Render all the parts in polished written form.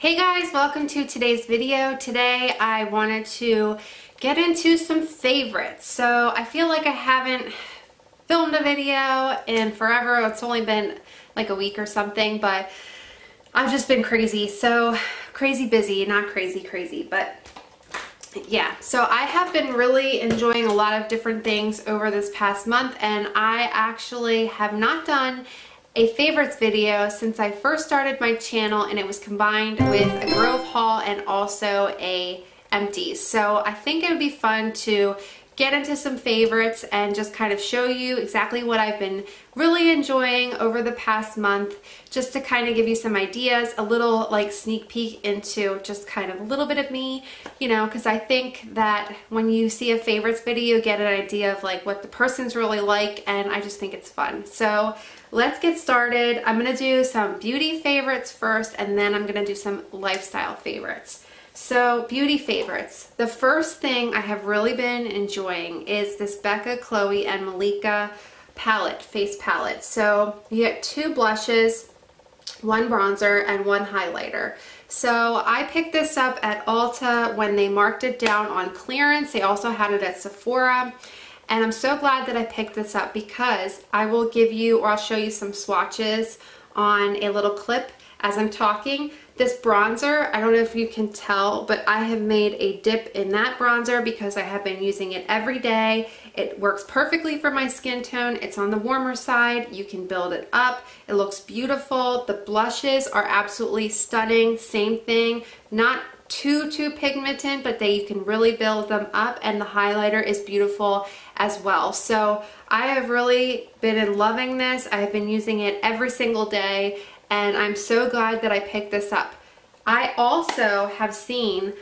Hey guys, welcome to today's video. Today I wanted to get into some favorites. So I feel like I haven't filmed a video in forever. It's only been like a week or something, but I've just been crazy. So crazy busy, not crazy, but yeah. So I have been really enjoying a lot of different things over this past month, and I actually have not done a favorites video since I first started my channel, and it was combined with a Grove haul and also a empties. So I think it would be fun to get into some favorites and just kind of show you exactly what I've been really enjoying over the past month, just to kind of give you some ideas, a little like sneak peek into just kind of a little bit of me, you know, because I think that when you see a favorites video, you get an idea of like what the person's really like, and I just think it's fun. So let's get started. I'm gonna do some beauty favorites first, and then I'm gonna do some lifestyle favorites. So beauty favorites. The first thing I have really been enjoying is this Becca, Chloe, and Malika palette, face palette. So you get two blushes, one bronzer, and one highlighter. So I picked this up at Ulta when they marked it down on clearance. They also had it at Sephora. And I'm so glad that I picked this up because I will give you, or I'll show you some swatches on a little clip as I'm talking. This bronzer, I don't know if you can tell, but I have made a dip in that bronzer because I have been using it every day. It works perfectly for my skin tone. It's on the warmer side. You can build it up. It looks beautiful. The blushes are absolutely stunning. Same thing. Not too pigmented, but you can really build them up, and the highlighter is beautiful as well. So I have really been loving this. I have been using it every single day, and I'm so glad that I picked this up. I also have seen,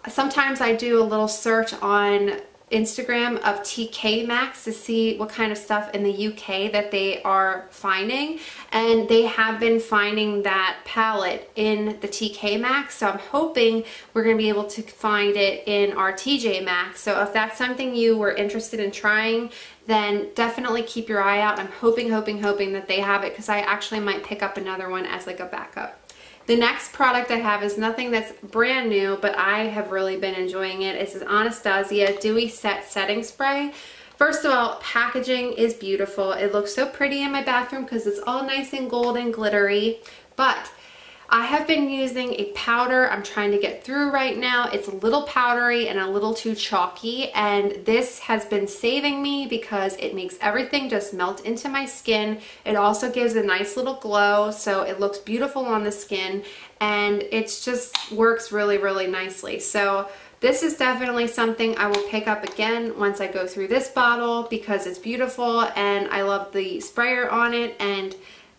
sometimes I do a little search on Instagram of TK Maxx to see what kind of stuff in the UK that they are finding, and they have been finding that palette in the TK Maxx. So I'm hoping we're going to be able to find it in our TJ Maxx. So if that's something you were interested in trying, then definitely keep your eye out. I'm hoping that they have it, because I actually might pick up another one as like a backup. The next product I have is nothing that's brand new, but I have really been enjoying it. It's this Anastasia Dewy Set Setting Spray. First of all, packaging is beautiful. It looks so pretty in my bathroom because it's all nice and gold and glittery, but I have been using a powder I'm trying to get through right now. It's a little powdery and a little too chalky, and this has been saving me because it makes everything just melt into my skin. It also gives a nice little glow, so it looks beautiful on the skin, and it just works really nicely. So this is definitely something I will pick up again once I go through this bottle because it's beautiful, and I love the sprayer on it, and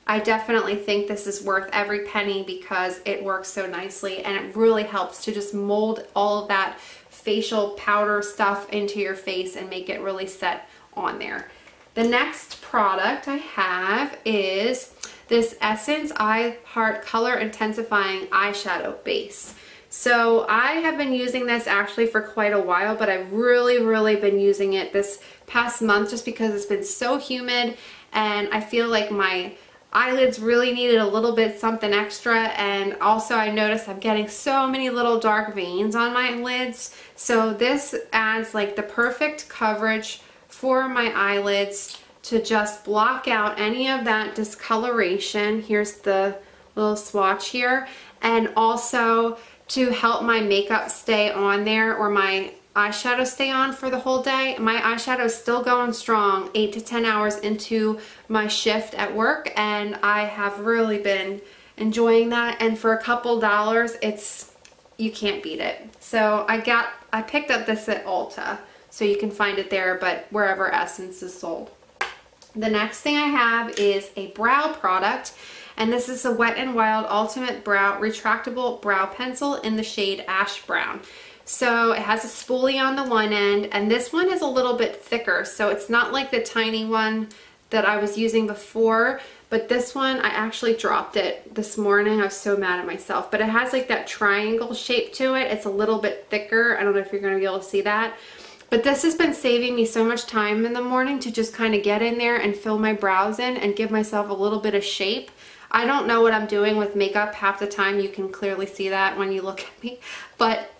I definitely think this is worth every penny because it works so nicely, and it really helps to just mold all of that facial powder stuff into your face and make it really set on there. The next product I have is this Essence I Heart Color Intensifying Eyeshadow Base. So I have been using this actually for quite a while, but I've really been using it this past month just because it's been so humid, and I feel like my eyelids really needed a little bit something extra, and also I noticed I'm getting so many little dark veins on my lids. So this adds like the perfect coverage for my eyelids to just block out any of that discoloration. Here's the little swatch here, and also to help my makeup stay on there, or my eyeshadow stay on for the whole day. My eyeshadow is still going strong 8 to 10 hours into my shift at work, and I have really been enjoying that, and for a couple dollars you can't beat it. So I picked up this at Ulta, so you can find it there, but wherever Essence is sold. The next thing I have is a brow product, and this is a Wet n Wild Ultimate Brow Retractable Brow Pencil in the shade Ash Brown. So it has a spoolie on the one end, and this one is a little bit thicker, so it's not like the tiny one that I was using before, but this one, I actually dropped it this morning. I was so mad at myself, but it has like that triangle shape to it. It's a little bit thicker. I don't know if you're going to be able to see that, but this has been saving me so much time in the morning to just kind of get in there and fill my brows in and give myself a little bit of shape. I don't know what I'm doing with makeup half the time. You can clearly see that when you look at me. But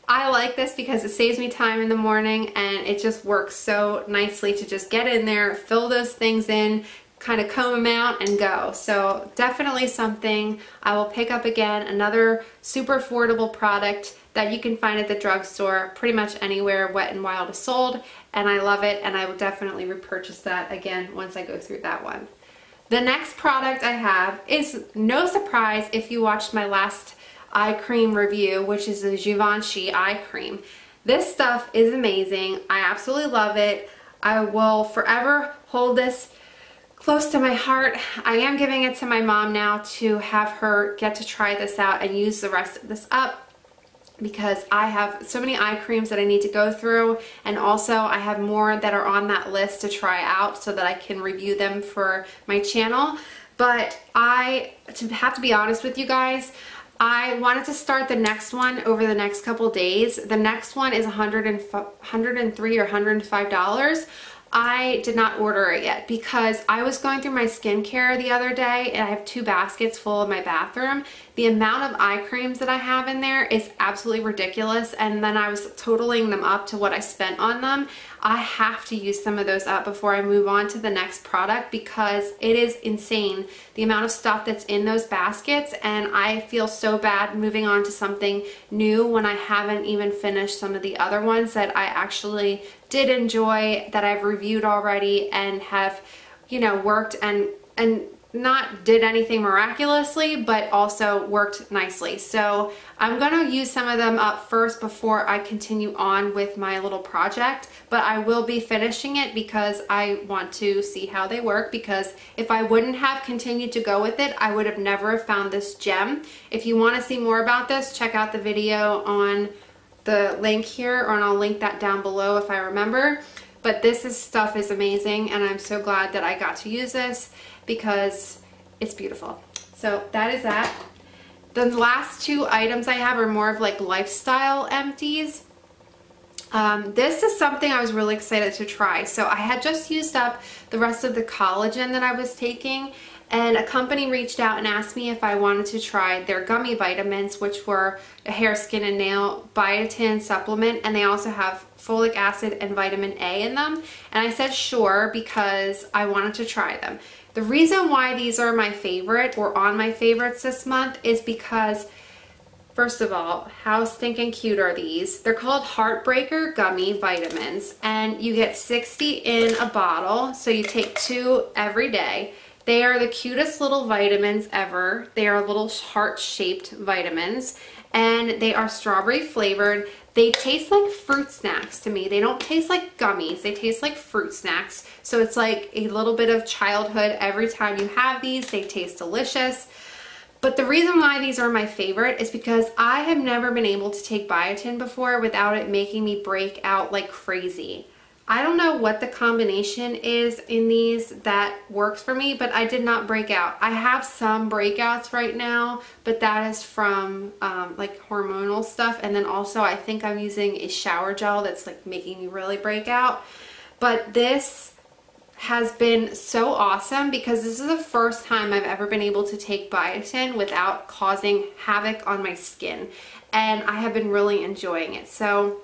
I like this because it saves me time in the morning, and it just works so nicely to just get in there, fill those things in, kind of comb them out and go. So definitely something I will pick up again. Another super affordable product that you can find at the drugstore, pretty much anywhere Wet n Wild is sold, and I love it, and I will definitely repurchase that again once I go through that one. The next product I have is no surprise if you watched my last eye cream review, which is the Givenchy eye cream. This stuff is amazing. I absolutely love it. I will forever hold this close to my heart. I am giving it to my mom now to have her get to try this out and use the rest of this up, because I have so many eye creams that I need to go through, and also I have more that are on that list to try out so that I can review them for my channel. But to have to be honest with you guys, I wanted to start the next one over the next couple days. The next one is $103 or $105. I did not order it yet because I was going through my skincare the other day, and I have 2 baskets full in my bathroom. The amount of eye creams that I have in there is absolutely ridiculous, and then I was totaling them up to what I spent on them. I have to use some of those up before I move on to the next product because it is insane the amount of stuff that's in those baskets, and I feel so bad moving on to something new when I haven't even finished some of the other ones that I actually did enjoy, that I've reviewed already and have, you know, worked and not did anything miraculously, but also worked nicely. So I'm gonna use some of them up first before I continue on with my little project, but I will be finishing it because I want to see how they work, because if I wouldn't have continued to go with it, I would have never found this gem. If you wanna see more about this, check out the video on the link here, or I'll link that down below if I remember. But stuff is amazing, and I'm so glad that I got to use this because it's beautiful. So that is that. The last 2 items I have are more of like lifestyle empties. This is something I was really excited to try. So I had just used up the rest of the collagen that I was taking, and a company reached out and asked me if I wanted to try their gummy vitamins, which were a hair, skin, and nail biotin supplement, and they also have folic acid and vitamin A in them. And I said sure because I wanted to try them. The reason why these are my favorite, or on my favorites this month, is because, first of all, how stinking cute are these? They're called Heartbreaker Gummy Vitamins, and you get 60 in a bottle, so you take 2 every day. They are the cutest little vitamins ever. They are little heart-shaped vitamins, and they are strawberry flavored. They taste like fruit snacks to me. They don't taste like gummies. They taste like fruit snacks. So it's like a little bit of childhood every time you have these. They taste delicious. But the reason why these are my favorite is because I have never been able to take biotin before without it making me break out like crazy. I don't know what the combination is in these that works for me, but I did not break out. I have some breakouts right now, but that is from like hormonal stuff. And then also I think I'm using a shower gel that's like making me really break out. But this has been so awesome because this is the first time I've ever been able to take biotin without causing havoc on my skin. And I have been really enjoying it. So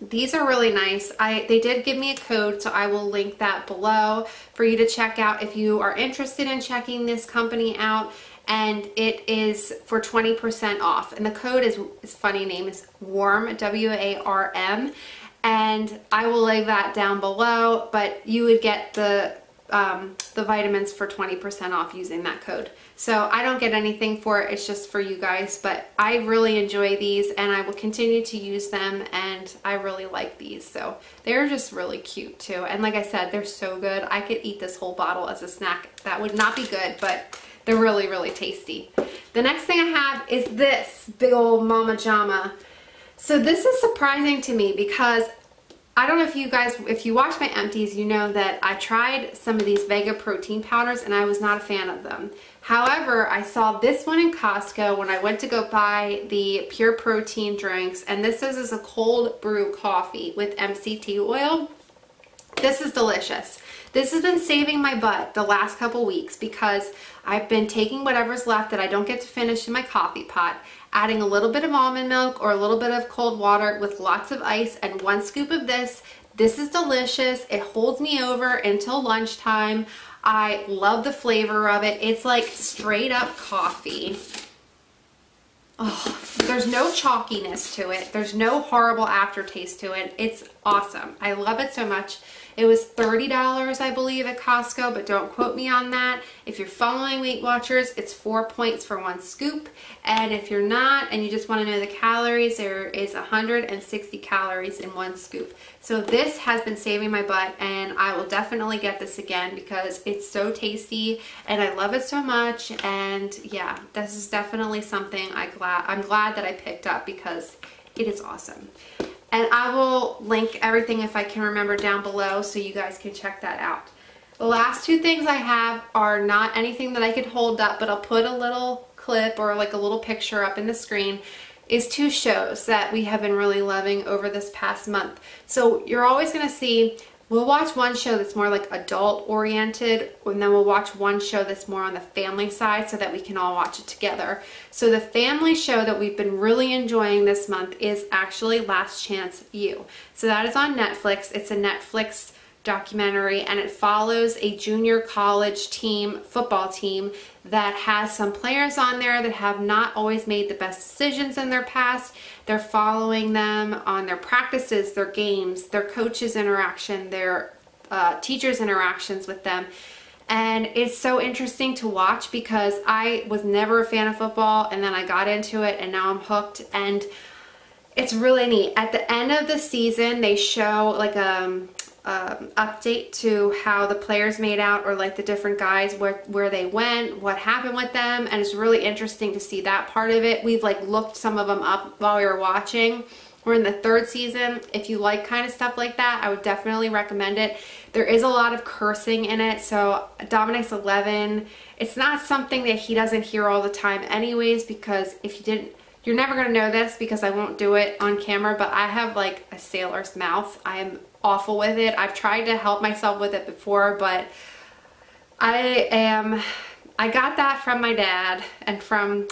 these are really nice. They did give me a code, so I will link that below for you to check out if you are interested in checking this company out. And it is for 20% off. And the code is funny name is WARM, W-A-R-M. And I will lay that down below, but you would get the vitamins for 20% off using that code. So I don't get anything for it, it's just for you guys, but I really enjoy these and I will continue to use them, and I really like these. So they're just really cute too. And like I said, they're so good. I could eat this whole bottle as a snack. That would not be good, but they're really, really tasty. The next thing I have is this big old Mama Jama. So this is surprising to me because I don't know if you guys, if you watch my empties, you know that I tried some of these Vega protein powders and I was not a fan of them. However, I saw this one in Costco when I went to go buy the pure protein drinks, and this is a cold brew coffee with MCT oil. This is delicious. This has been saving my butt the last couple weeks because I've been taking whatever's left that I don't get to finish in my coffee pot, adding a little bit of almond milk or a little bit of cold water with lots of ice and 1 scoop of this. This is delicious. It holds me over until lunchtime. I love the flavor of it. It's like straight up coffee. Oh, there's no chalkiness to it. There's no horrible aftertaste to it. It's awesome. I love it so much. It was $30, I believe, at Costco, but don't quote me on that. If you're following Weight Watchers, it's 4 points for 1 scoop. And if you're not, and you just want to know the calories, there is 160 calories in 1 scoop. So this has been saving my butt, and I will definitely get this again because it's so tasty, and I love it so much. And yeah, this is definitely something I'm glad that I picked up because it is awesome. And I will link everything if I can remember down below so you guys can check that out. The last 2 things I have are not anything that I could hold up, but I'll put a little clip or like a little picture up in the screen, is 2 shows that we have been really loving over this past month. So you're always going to see, we'll watch one show that's more like adult oriented, and then we'll watch one show that's more on the family side so that we can all watch it together. So the family show that we've been really enjoying this month is actually Last Chance U. So that is on Netflix. It's a Netflix documentary, and it follows a junior college team, football team, that has some players on there that have not always made the best decisions in their past. They're following them on their practices, their games, their coaches' interaction, their teachers' interactions with them. And it's so interesting to watch because I was never a fan of football, and then I got into it, and now I'm hooked, and it's really neat. At the end of the season, they show like update to how the players made out, or like the different guys, where they went, what happened with them, and it's really interesting to see that part of it. We've like looked some of them up while we were watching. We're in the 3rd season. If you like kind of stuff like that, I would definitely recommend it. There is a lot of cursing in it, so Dominic's 11. It's not something that he doesn't hear all the time anyways, because if you didn't, you're never going to know this because I won't do it on camera, but I have like a sailor's mouth. I am awful with it. I've tried to help myself with it before, but I got that from my dad, and from,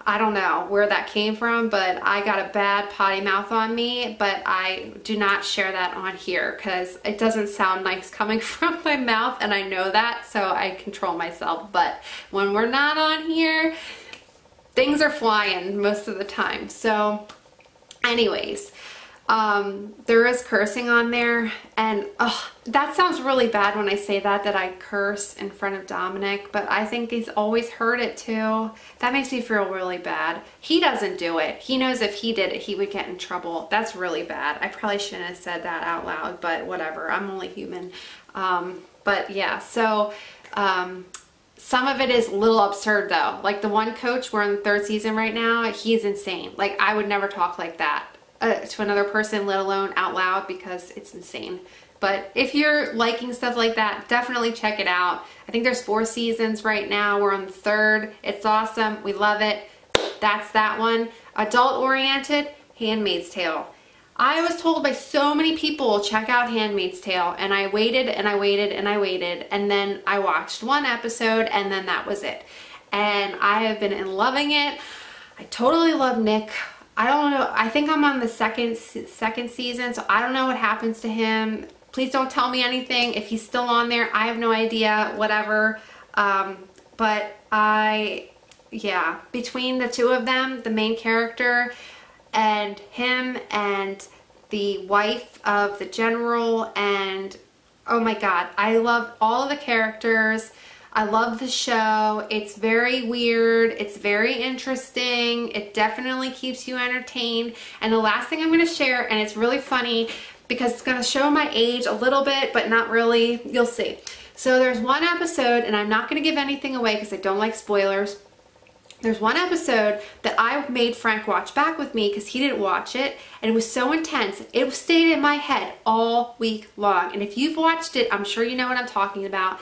I don't know where that came from, but I got a bad potty mouth on me, but I do not share that on here because it doesn't sound nice coming from my mouth, and I know that, so I control myself. But when we're not on here, things are flying most of the time. So anyways, there is cursing on there, and that sounds really bad when I say that I curse in front of Dominic, but I think he's always heard it too. That makes me feel really bad. He doesn't do it. He knows if he did it, he would get in trouble. That's really bad. I probably shouldn't have said that out loud, but whatever. I'm only human. But yeah, so some of it is a little absurd though. Like the one coach, we're in the 3rd season right now, he's insane. Like I would never talk like that to another person, let alone out loud, because it's insane. But if you're liking stuff like that, definitely check it out. I think there's 4 seasons right now. We're on the 3rd. It's awesome. We love it. That's that one. Adult oriented, Handmaid's Tale. I was told by so many people, check out Handmaid's Tale, and I waited and I waited and I waited, and then I watched 1 episode, and then that was it. And I have been in loving it. I totally love Nick. I don't know, I think I'm on the second season, so I don't know what happens to him. Please don't tell me anything. If he's still on there, I have no idea, whatever. But yeah, between the 2 of them, the main character and him and the wife of the general, and oh my God, I love all of the characters. I love the show. It's very weird. It's very interesting. It definitely keeps you entertained. And the last thing I'm going to share, and it's really funny because it's going to show my age a little bit, but not really. You'll see. So there's 1 episode, and I'm not going to give anything away because I don't like spoilers. There's 1 episode that I made Frank watch back with me because he didn't watch it, and it was so intense. It stayed in my head all week long. And if you've watched it, I'm sure you know what I'm talking about.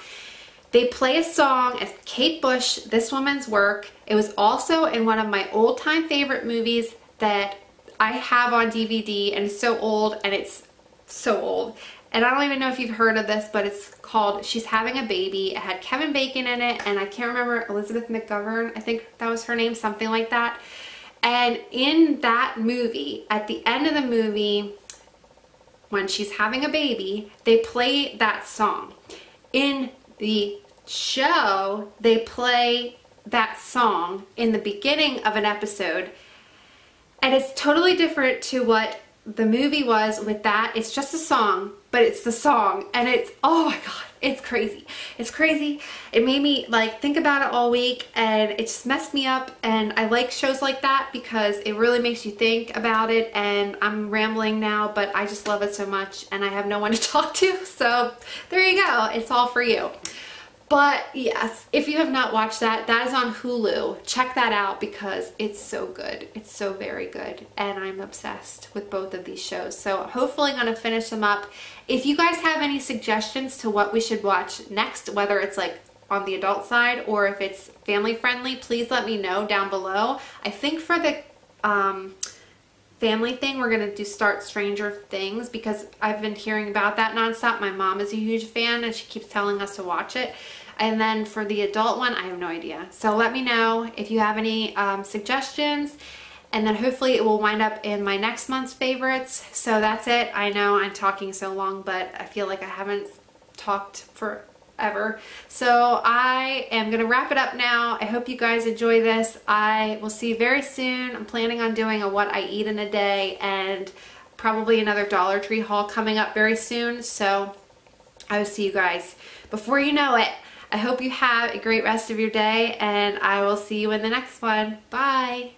They play a song as Kate Bush, This Woman's Work. It was also in one of my old-time favorite movies that I have on DVD, and it's so old, and it's so old. and I don't even know if you've heard of this, but it's called She's Having a Baby. It had Kevin Bacon in it, and I can't remember, Elizabeth McGovern, I think that was her name, something like that. And in that movie, at the end of the movie, when she's having a baby, they play that song. In the show, they play that song in the beginning of an episode, and it's totally different to what the movie was with that. It's just a song, but it's the song, and it's, oh my god, it's crazy. It's crazy. It made me like think about it all week, and it just messed me up. And I like shows like that because it really makes you think about it. And I'm rambling now, but I just love it so much, and I have no one to talk to, so there you go. It's all for you. But yes, if you have not watched that, that is on Hulu. Check that out because it's so good. It's so very good. And I'm obsessed with both of these shows. So hopefully I'm going to finish them up. If you guys have any suggestions to what we should watch next, whether it's like on the adult side or if it's family friendly, please let me know down below. I think for the family thing, we're going to start Stranger Things because I've been hearing about that nonstop. My mom is a huge fan and she keeps telling us to watch it. And then for the adult one, I have no idea. So let me know if you have any suggestions, and then hopefully it will wind up in my next month's favorites. So that's it. I know I'm talking so long, but I feel like I haven't talked forever. So I am going to wrap it up now. I hope you guys enjoy this. I will see you very soon. I'm planning on doing a what I eat in a day and probably another Dollar Tree haul coming up very soon. So I will see you guys before you know it. I hope you have a great rest of your day, and I will see you in the next one. Bye.